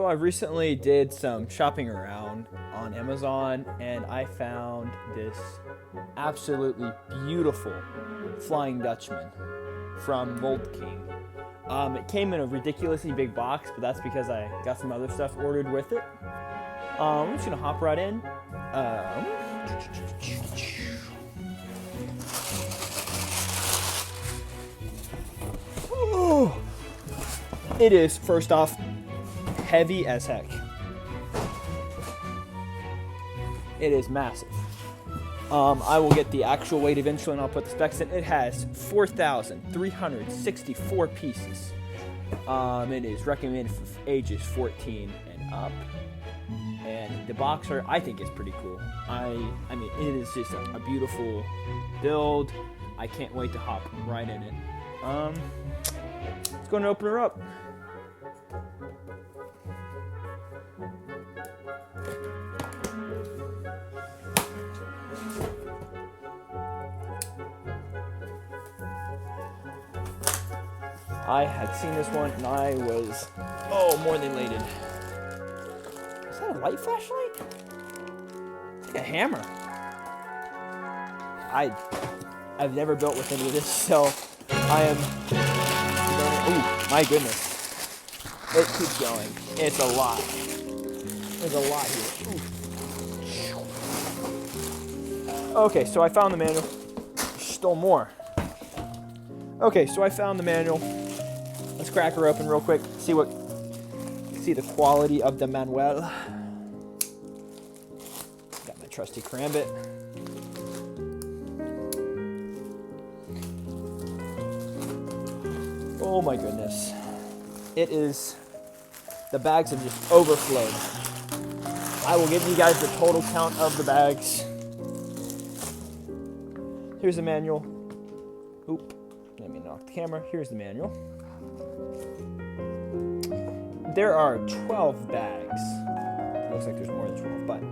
So I recently did some shopping around on Amazon and I found this absolutely beautiful Flying Dutchman from Mold King. It came in a ridiculously big box, but that's because I got some other stuff ordered with it. I'm just gonna hop right in. It is, first off, heavy as heck. It is massive. I will get the actual weight eventually and I'll put the specs in. It has 4,364 pieces. It is recommended for ages 14 and up. And the box art, I think, is pretty cool. I mean, it is just a beautiful build. I can't wait to hop right in it. Let's go and open her up. I had seen this one and I was, more than elated. Is that a light flashlight? It's like a hammer. I've never built with any of this, so I am. Oh my goodness! It keeps going. It's a lot. There's a lot here. Ooh. Okay, so I found the manual. Still more. Okay, so I found the manual. Let's crack her open real quick. See the quality of the manual. Got my trusty Karambit. Oh my goodness. It is, the bags have just overflowed. I will give you guys the total count of the bags. Here's the manual. Oop, let me knock the camera. Here's the manual. There are 12 bags. It looks like there's more than 12, but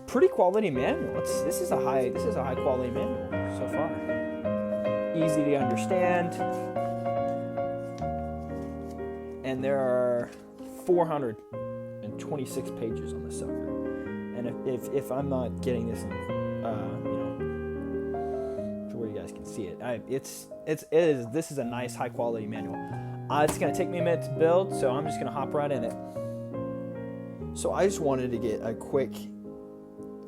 pretty quality manual. This is a high quality manual so far. Easy to understand. And there are 426 pages on the sucker. And if I'm not getting this in, to where you guys can see it, this is a nice high quality manual. It's gonna take me a minute to build, so I'm just gonna hop right in it. So I just wanted to get a quick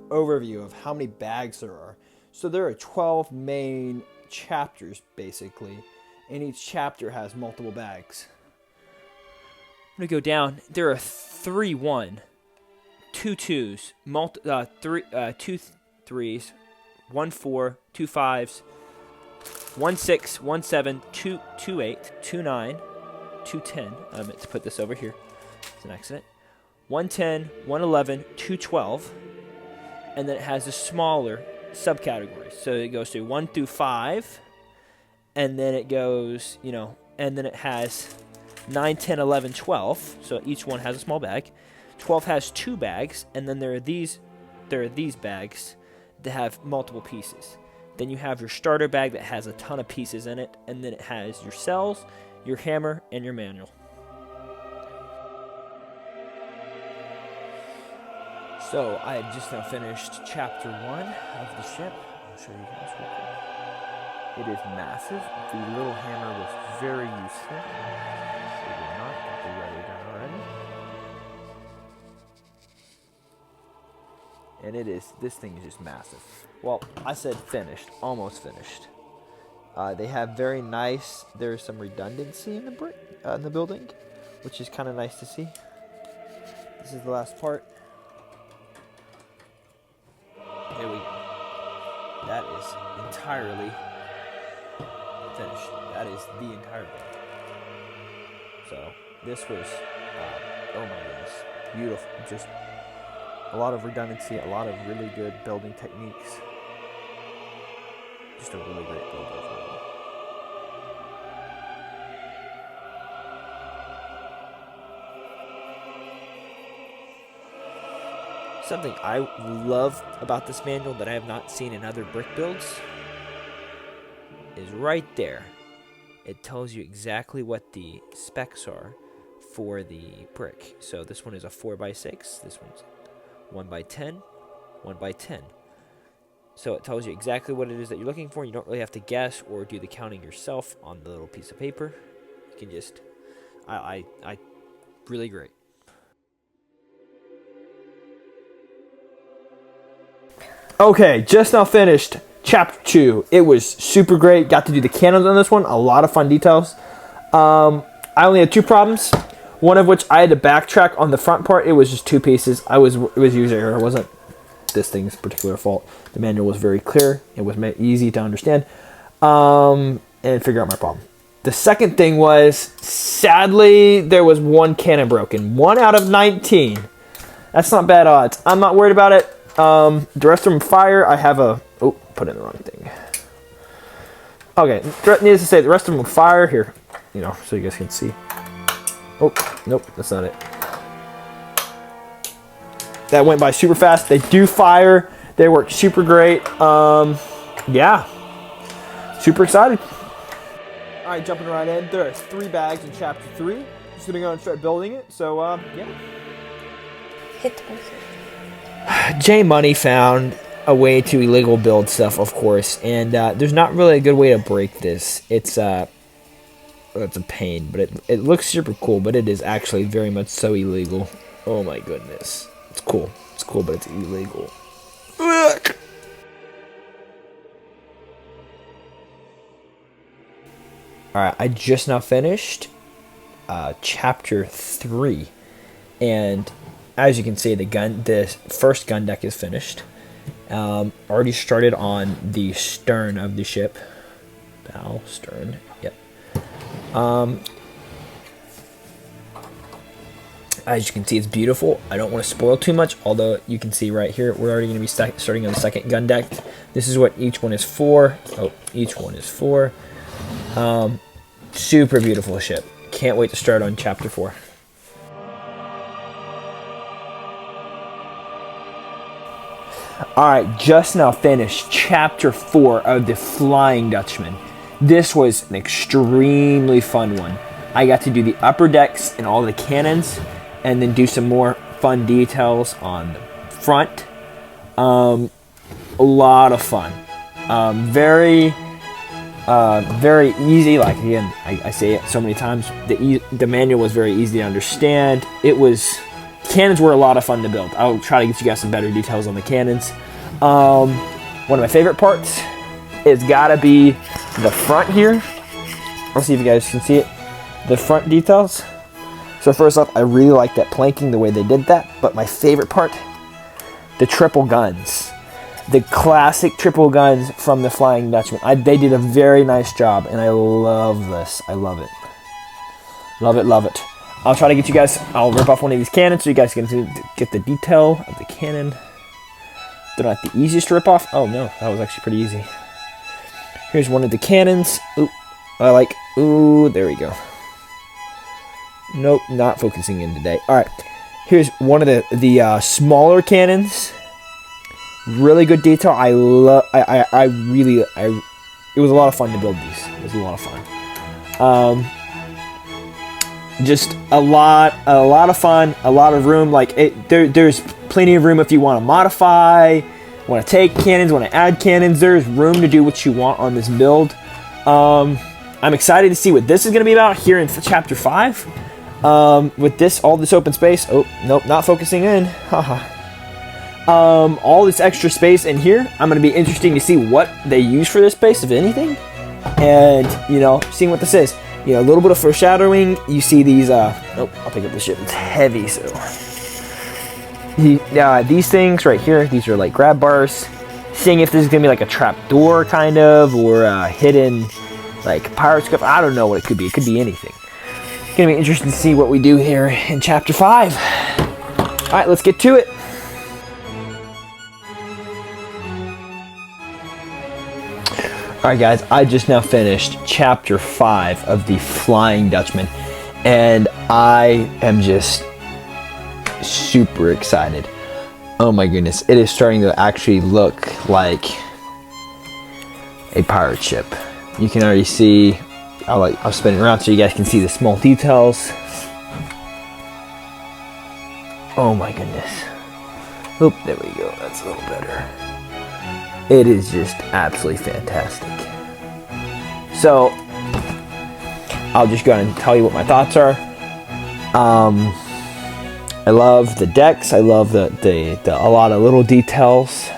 overview of how many bags there are. So there are 12 main chapters basically, and each chapter has multiple bags. I'm gonna go down. There are 3 1, 2 2s, 2 3s, 1 4, 2 5s, 1 6, 1 7, 2 8, 2 9, 2 10. I meant to put this over here. It's an accident. 1 10, 1 11, 2 12, and then it has a smaller subcategories. So it goes through 1 through 5, and then it goes, and then it has 9, 10, 11, 12. So each one has a small bag. 12 has 2 bags, and then there are these bags that have multiple pieces. Then you have your starter bag that has a ton of pieces in it, and then it has your cells, your hammer, and your manual. So I had just now finished chapter 1 of the ship. I'll show you guys real quick. It is massive. The little hammer was very useful. So we're not got the rudder done already. And this thing is just massive. Well, I said finished, almost finished. They have very nice, there's some redundancy in the building, which is kind of nice to see. This is the last part. There we go. That is entirely finished. That is the entire thing. So this was, oh my goodness, beautiful. Just a lot of redundancy, a lot of really good building techniques. Just a really great build overall. Something I love about this manual that I have not seen in other brick builds is right there. It tells you exactly what the specs are for the brick. So this one is a 4x6. This one's 1x10, 1x10. So it tells you exactly what it is that you're looking for. You don't really have to guess or do the counting yourself on the little piece of paper. You can just, I really great. Okay, just now finished chapter 2. It was super great. Got to do the cannons on this one. A lot of fun details. I only had 2 problems. One of which I had to backtrack on the front part. It was just 2 pieces. It was user error. It wasn't this thing's particular fault. The manual was very clear. It was easy to understand and figure out my problem. The second thing was, sadly, there was 1 cannon broken. 1 out of 19. That's not bad odds. I'm not worried about it. The rest of them fire. I have a... Oh, put in the wrong thing. Okay, needless to say, the rest of them fire. Here, so you guys can see. Oh, nope, that's not it. That went by super fast. They do fire. They work super great. Yeah. Super excited. All right, jumping right in. There are 3 bags in chapter 3. Just gonna go and start building it. So, yeah. Hit me. J Money found a way to illegal build stuff, of course, and there's not really a good way to break this. It's a pain, but it looks super cool, but it is actually very much so illegal. Oh my goodness. It's cool, but it's illegal. Ugh. Alright, I just now finished chapter 3, and as you can see, the first gun deck is finished. Already started on the stern of the ship. Bow, stern, yep. As you can see, it's beautiful. I don't want to spoil too much, although you can see right here, we're already going to be starting on the second gun deck. This is what each one is for. Oh, each one is for. Super beautiful ship. Can't wait to start on chapter 4. Alright, just now finished chapter 4 of the Flying Dutchman. This was an extremely fun one. I got to do the upper decks and all the cannons, and then do some more fun details on the front. A lot of fun. Very easy. Like, again, I say it so many times. The manual was very easy to understand. Cannons were a lot of fun to build. I'll try to get you guys some better details on the cannons. One of my favorite parts is gotta be the front here. Let's see if you guys can see it. The front details. So first off, I really like that planking, the way they did that. But my favorite part, the triple guns. The classic triple guns from the Flying Dutchman. They did a very nice job, and I love this. I love it. Love it, love it. I'll try to get you guys, I'll rip off one of these cannons so you guys can get the detail of the cannon. They're not the easiest to rip off. Oh no, that was actually pretty easy. Here's one of the cannons. Ooh, ooh, there we go. Nope, not focusing in today. All right, here's one of the smaller cannons. Really good detail. It was a lot of fun to build these. It was a lot of fun. Just a lot of fun, a lot of room. There's plenty of room if you want to modify, want to take cannons, want to add cannons. There's room to do what you want on this build. I'm excited to see what this is going to be about here in chapter 5. With all this open space. Oh, nope, not focusing in. Haha. All this extra space in here. I'm going to be interesting to see what they use for this space, if anything. And, seeing what this is. A little bit of foreshadowing. You see these, oh, I'll pick up the ship. It's heavy, so. These things right here, these are like grab bars. Seeing if this is going to be like a trap door, kind of, or a hidden, like, pirate scuff. I don't know what it could be. It could be anything. It's going to be interesting to see what we do here in chapter 5. All right, let's get to it. Alright guys, I just now finished chapter 5 of the Flying Dutchman, and I am just super excited. Oh my goodness, it is starting to actually look like a pirate ship. You can already see, I'll spin it around so you guys can see the small details. Oh my goodness. Oop, there we go. That's a little better. It is just absolutely fantastic. So, I'll just go ahead and tell you what my thoughts are. I love the decks. I love the a lot of little details.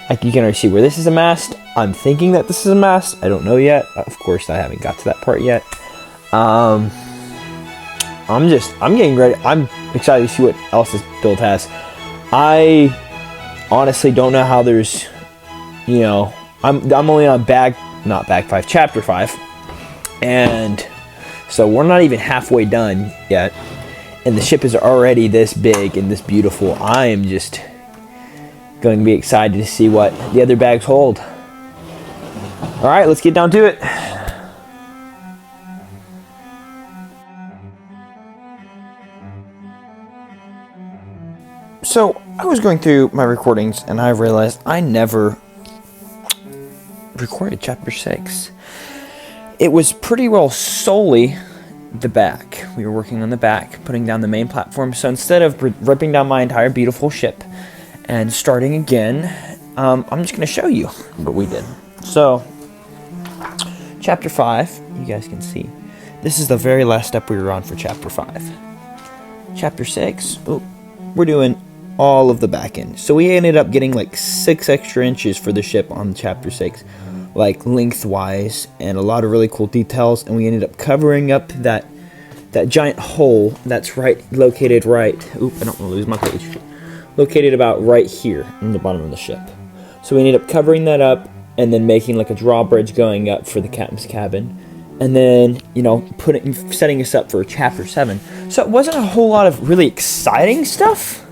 Like you can already see where this is a mast. I'm thinking that this is a mast. I don't know yet. Of course, I haven't got to that part yet. I'm getting ready. I'm excited to see what else this build has. I honestly don't know how there's, you know, I'm only on not bag 5, chapter 5. And so we're not even halfway done yet. And the ship is already this big and this beautiful. I am just going to be excited to see what the other bags hold. All right, let's get down to it. So I was going through my recordings and I realized I never recorded chapter 6. It was pretty well solely the back. We were working on the back, putting down the main platform. So instead of ripping down my entire beautiful ship and starting again, I'm just going to show you what we did. So chapter 5, you guys can see, this is the very last step we were on for chapter 5. Chapter 6, we're doing all of the back end. So we ended up getting like 6 extra inches for the ship on chapter 6, like lengthwise, and a lot of really cool details. And we ended up covering up that giant hole that's located right. Oop, I don't want to lose my page. Located about right here in the bottom of the ship. So we ended up covering that up and then making like a drawbridge going up for the captain's cabin. And then, you know, setting us up for chapter 7. So it wasn't a whole lot of really exciting stuff.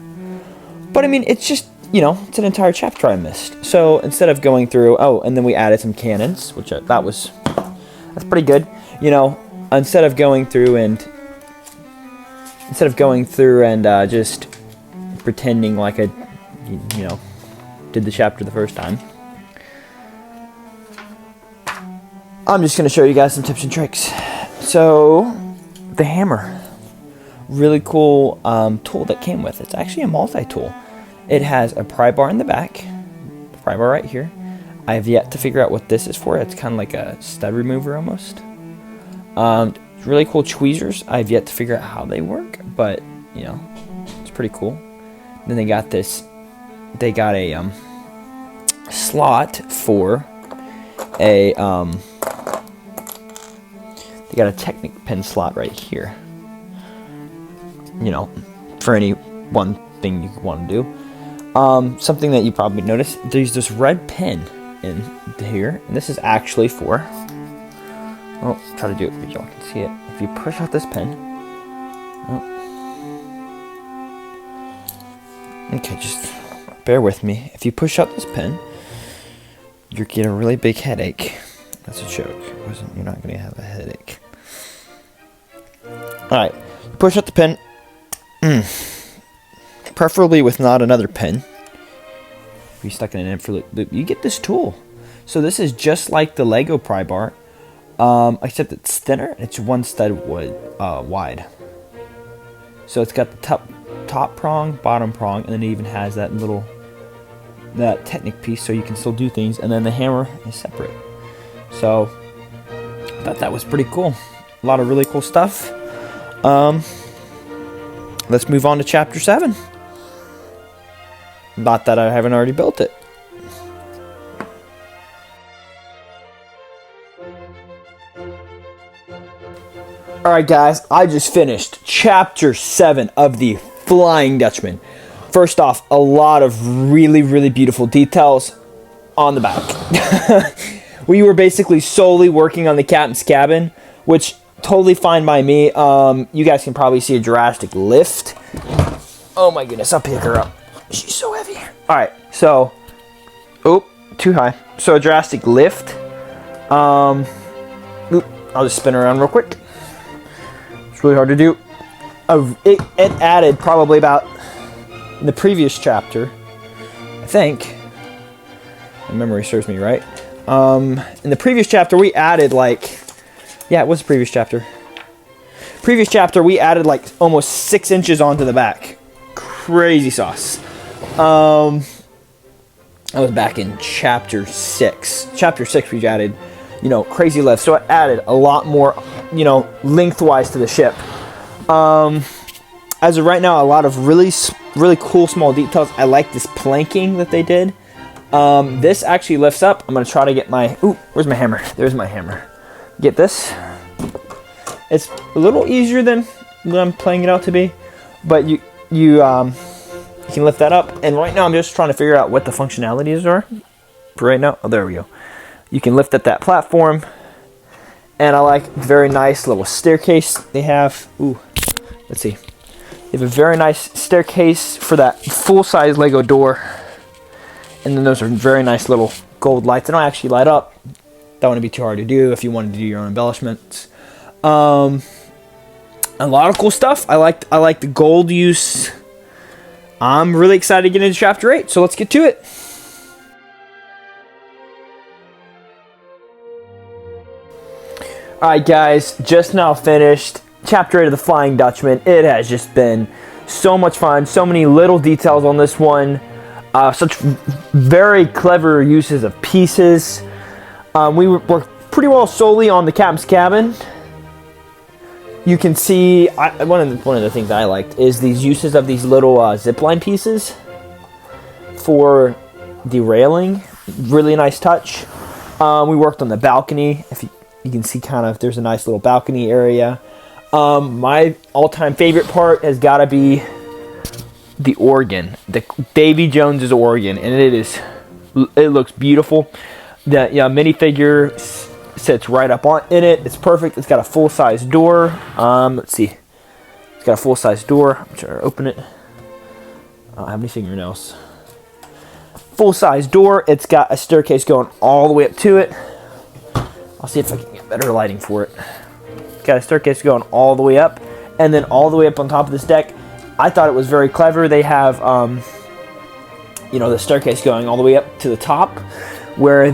But I mean, it's just, you know, it's an entire chapter I missed. So instead of going through, and then we added some cannons, which that's pretty good. You know, instead of going through and just pretending like I, you know, did the chapter the first time, I'm just going to show you guys some tips and tricks. So, the hammer. Really cool tool that came with it. It's actually a multi-tool. It has a pry bar in the back. Pry bar right here. I have yet to figure out what this is for. It's kind of like a stud remover almost. Really cool tweezers. I have yet to figure out how they work, but, you know, it's pretty cool. Then they got this. They got a slot for a they got a Technic pen slot right here. You know, for any one thing you want to do. Something that you probably noticed, there's this red pen in here, and this is actually for, well, try to do it so y'all can see it. If you push out this pen, okay, just bear with me. If you push out this pen, you get a really big headache. That's a joke. You're not going to have a headache. Alright, push out the pen. Preferably with not another pen. If you stuck in an for loop, you get this tool. So this is just like the Lego pry bar, except it's thinner and it's one stud wide. So it's got the top prong, bottom prong, and then it even has that Technic piece, so you can still do things. And then the hammer is separate. So I thought that was pretty cool. A lot of really cool stuff. Let's move on to chapter 7. Not that I haven't already built it. Alright guys, I just finished chapter 7 of the Flying Dutchman. First off, a lot of really, really beautiful details on the back. We were basically solely working on the captain's cabin, which totally fine by me. You guys can probably see a drastic lift. Oh my goodness, I'll pick her up. She's so heavy. Alright, so, too high. So a drastic lift. I'll just spin her around real quick. It's really hard to do. It added probably about, in the previous chapter, I think, my memory serves me right. In the previous chapter, we added like, yeah, it was the previous chapter. Previous chapter, we added like almost 6 inches onto the back. Crazy sauce. I was back in chapter 6. Chapter 6, we added, you know, crazy lift. So it added a lot more, you know, lengthwise to the ship. As of right now, a lot of really cool small details. I like this planking that they did. This actually lifts up. I'm going to try to get my... Ooh, where's my hammer? There's my hammer. Get this. It's a little easier than I'm playing it out to be. But you can lift that up. And right now, I'm just trying to figure out what the functionalities are. For right now, oh, there we go. You can lift up that platform. And I like the very nice little staircase they have. Ooh, let's see. They have a very nice staircase for that full-size Lego door. And then those are very nice little gold lights. They don't actually light up. That wouldn't be too hard to do if you wanted to do your own embellishments. A lot of cool stuff. I like the gold use. I'm really excited to get into chapter 8, so let's get to it. Alright guys, just now finished chapter 8 of the Flying Dutchman. It has just been so much fun. So many little details on this one. Such very clever uses of pieces. We worked pretty well solely on the captain's cabin. You can see one of the things I liked is these uses of these little zipline pieces for the railing. Really nice touch. We worked on the balcony. If you can see, kind of, there's a nice little balcony area. My all-time favorite part has got to be the organ, the Davy Jones's organ, and it looks beautiful. The minifigure sits right up in it. It's perfect. It's got a full-size door. Let's see. It's got a full-size door. I'm trying to open it. I don't have any fingernails. Full-size door. It's got a staircase going all the way up to it. I'll see if I can get better lighting for it. It's got a staircase going all the way up, and then all the way up on top of this deck. I thought it was very clever. They have, the staircase going all the way up to the top, where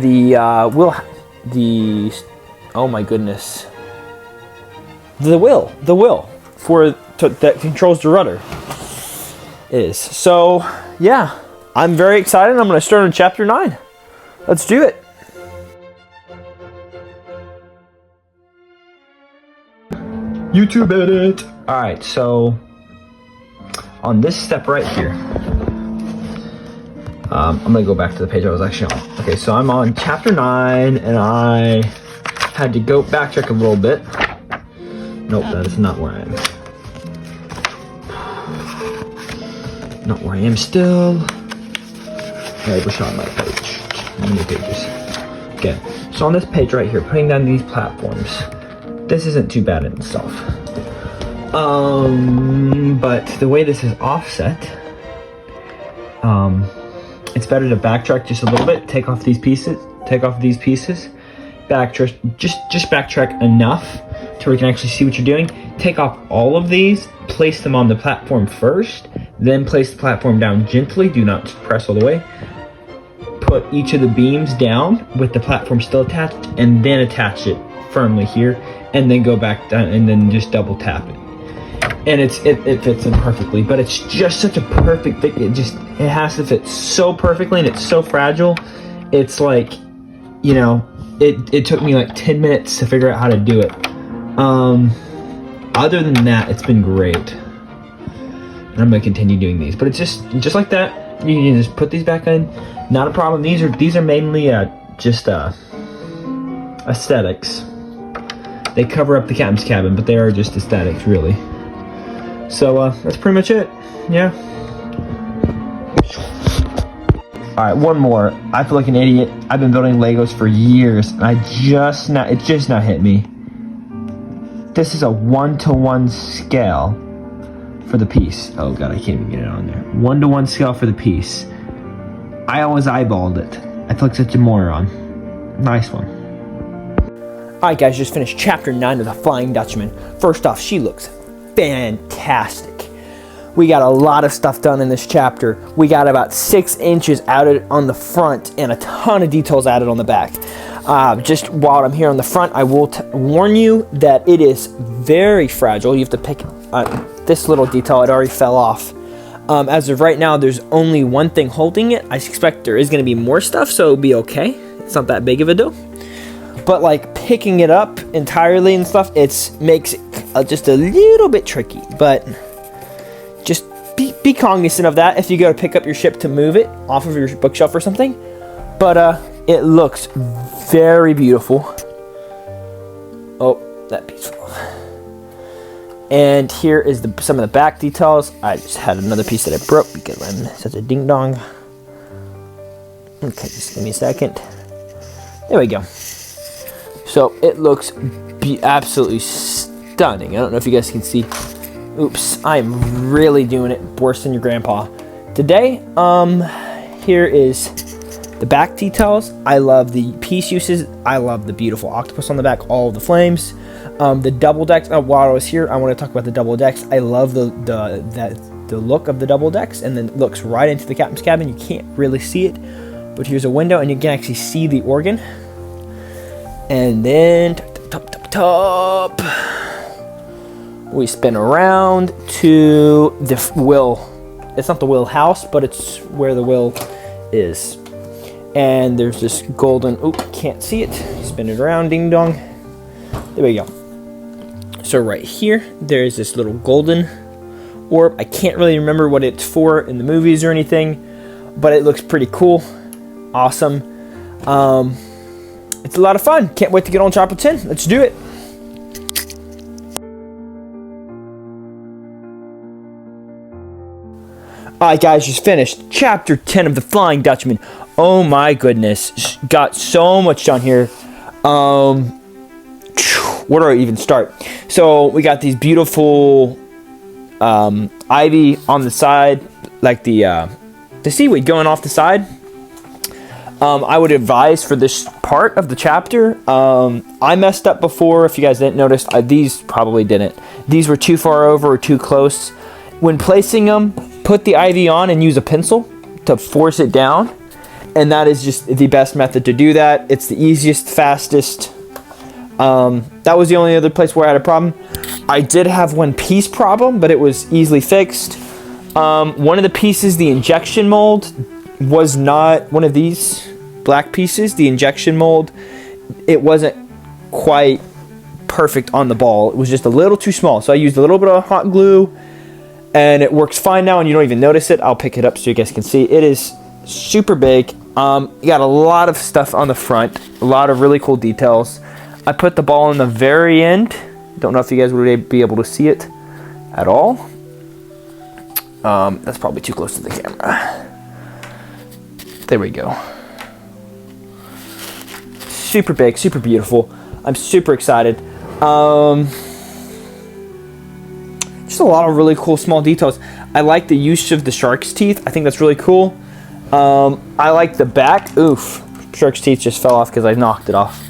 oh my goodness, the wheel that controls the rudder is. So yeah, I'm very excited. I'm going to start on chapter 9. Let's do it. YouTube edit. All right, so on this step right here, I'm gonna go back to the page I was actually on. Okay, so I'm on chapter 9, and I had to go backtrack a little bit. Nope, that is not where I am. Not where I am still. Okay, we're on my page. How many pages? Okay, so on this page right here, putting down these platforms. This isn't too bad in itself. But the way this is offset, it's better to backtrack just a little bit, take off these pieces, backtrack, just backtrack enough to where you can actually see what you're doing. Take off all of these, place them on the platform first, then place the platform down gently, do not press all the way. Put each of the beams down with the platform still attached, and then attach it firmly here, and then go back down, and then just double tap it. And it fits in perfectly, but it's just such a perfect fit. It has to fit so perfectly, and it's so fragile. It's like, it took me like 10 minutes to figure out how to do it. Other than that, it's been great. And I'm gonna continue doing these, but it's just like that. You can just put these back in, not a problem. These are mainly just aesthetics. They cover up the captain's cabin, but they are just aesthetics, really. So that's pretty much it. Yeah. Alright, one more. I feel like an idiot. I've been building Legos for years, and it just now hit me. This is a 1-to-1 scale for the piece. Oh god, I can't even get it on there. 1-to-1 scale for the piece. I always eyeballed it. I feel like such a moron. Nice one. Alright guys, just finished chapter 9 of the Flying Dutchman. First off, she looks fantastic. We got a lot of stuff done in this chapter. We got about 6 inches added on the front and a ton of details added on the back. Just while I'm here on the front, I will warn you that it is very fragile. You have to pick this little detail. It already fell off. As of right now, there's only one thing holding it. I expect there is going to be more stuff, so it'll be okay. It's not that big of a deal. But like picking it up entirely and stuff, it makes it just a little bit tricky. But just be cognizant of that if you go to pick up your ship to move it off of your bookshelf or something. But it looks very beautiful. Oh, that piece fell off. And here is some of the back details. I just had another piece that I broke because I'm such a ding dong. Okay, just give me a second. There we go. So it looks absolutely stunning. I don't know if you guys can see. Oops, I'm really doing it worse than your grandpa. Today, here is the back details. I love the piece uses. I love the beautiful octopus on the back, all of the flames. The double decks. While I was here, I want to talk about the double decks. I love the look of the double decks, and then it looks right into the captain's cabin. You can't really see it, but here's a window, and you can actually see the organ. And then top, we spin around to the wheel. It's not the wheel house, but it's where the wheel is. And there's this golden. Oop, can't see it. Spin it around, ding dong. There we go. So right here, there's this little golden orb. I can't really remember what it's for in the movies or anything, but it looks pretty cool. Awesome. It's a lot of fun. Can't wait to get on chapter 10. Let's do it. Alright guys, just finished chapter 10 of the Flying Dutchman. Oh my goodness. Got so much done here. Where do I even start? So we got these beautiful ivy on the side, like the seaweed going off the side. I would advise for this part of the chapter, I messed up before. If you guys didn't notice, these probably didn't. These were too far over or too close. When placing them, put the ivy on and use a pencil to force it down. And that is just the best method to do that. It's the easiest, fastest. That was the only other place where I had a problem. I did have one piece problem, but it was easily fixed. One of the pieces, the injection mold, was not one of these black pieces. The injection mold, it wasn't quite perfect on the ball. It was just a little too small. So I used a little bit of hot glue, and it works fine now, and you don't even notice it. I'll pick it up so you guys can see. It is super big. You got a lot of stuff on the front, a lot of really cool details. I put the ball in the very end. Don't know if you guys would be able to see it at all. That's probably too close to the camera. There we go. Super big, super beautiful. I'm super excited. Just a lot of really cool small details. I like the use of the shark's teeth. I think that's really cool. I like the back. Oof. Shark's teeth just fell off because I knocked it off.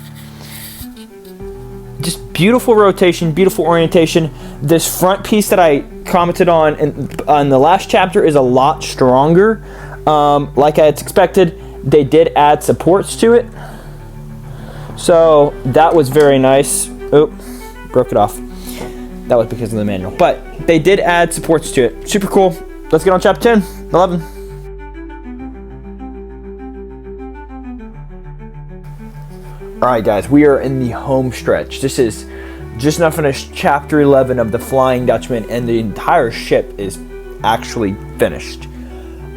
Just beautiful rotation, beautiful orientation. This front piece that I commented on in the last chapter is a lot stronger. Like I had expected, they did add supports to it. So that was very nice. Oh, broke it off. That was because of the manual. But they did add supports to it. Super cool. Let's get on chapter 10, 11. Alright guys, we are in the home stretch. This is just now finished chapter 11 of the Flying Dutchman, and the entire ship is actually finished.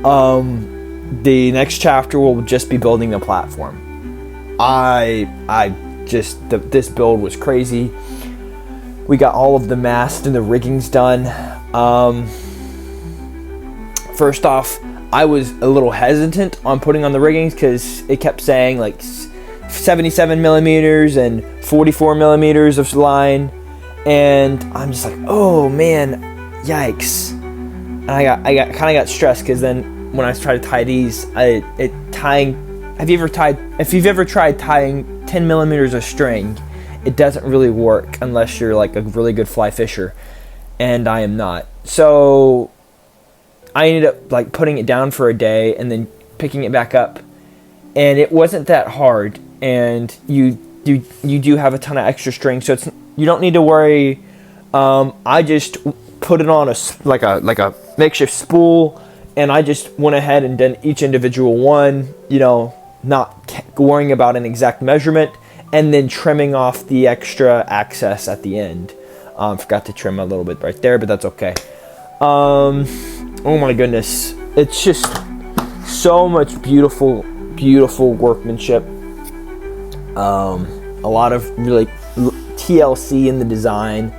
The next chapter will just be building the platform. This build was crazy. We got all of the mast and the riggings done. First off, I was a little hesitant on putting on the riggings because it kept saying like 77 millimeters and 44 millimeters of line, and I'm just like, oh man, yikes. And I kind of got stressed because then when I tried to tie these, if you've ever tried tying 10 millimeters of string, it doesn't really work unless you're like a really good fly fisher, and I am not. So I ended up like putting it down for a day and then picking it back up, and it wasn't that hard. And you do have a ton of extra string, so you don't need to worry I just put it on like a makeshift spool, and I just went ahead and done each individual one, you know, not worrying about an exact measurement, and then trimming off the extra access at the end. Forgot to trim a little bit right there, but that's okay. Oh my goodness, it's just so much beautiful workmanship. A lot of really TLC in the design.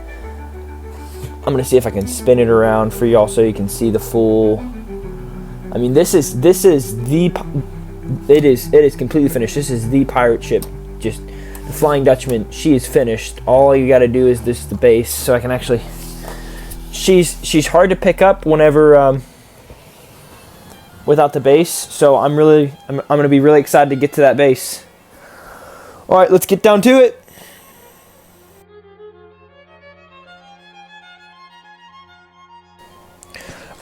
I'm gonna see if I can spin it around for y'all so you can see the full. I mean, it is completely finished. This is the pirate ship, just the Flying Dutchman. She is finished. All you got to do is the base, so I can actually. She's hard to pick up whenever without the base. So I'm gonna be really excited to get to that base. All right, let's get down to it.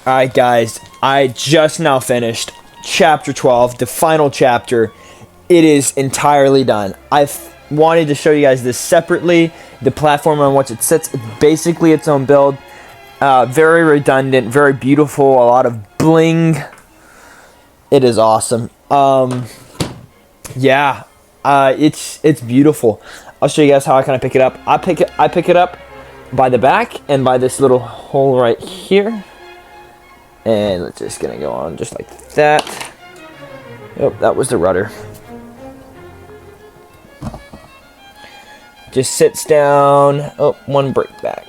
All right, guys, I just now finished chapter 12, the final chapter. It is entirely done. I've wanted to show you guys this separately. The platform on which it sits, it's basically its own build. Very redundant, very beautiful, a lot of bling. It is awesome. Yeah, it's beautiful. I'll show you guys how I kind of pick it up. I pick it up by the back and by this little hole right here. And it's just gonna go on just like that. Oh, that was the rudder. Just sits down. Oh, one break back.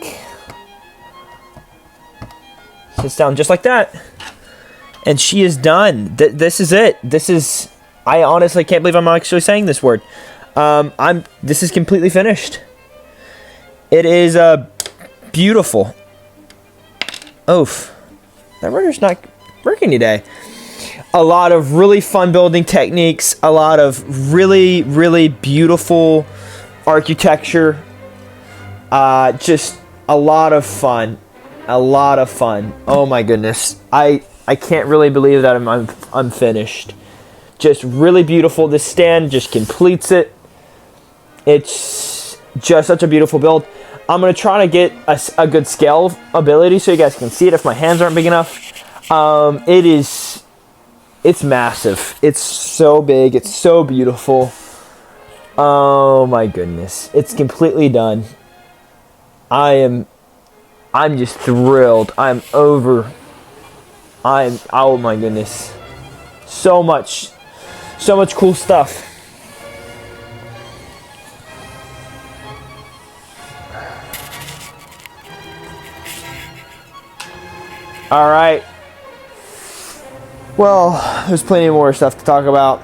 Sits down just like that. And she is done. This is it. I honestly can't believe I'm actually saying this word. This is completely finished. It is beautiful. Oof. That rudder's not working today. A lot of really fun building techniques. A lot of really beautiful architecture. Just a lot of fun. Oh my goodness. I can't really believe that I'm finished. Just really beautiful. This stand just completes it. It's just such a beautiful build. I'm going to try to get a good scale ability so you guys can see it if my hands aren't big enough. It's massive. It's so big. It's so beautiful. Oh my goodness. It's completely done. I'm just thrilled. Oh my goodness. So much cool stuff. All right. Well, there's plenty more stuff to talk about.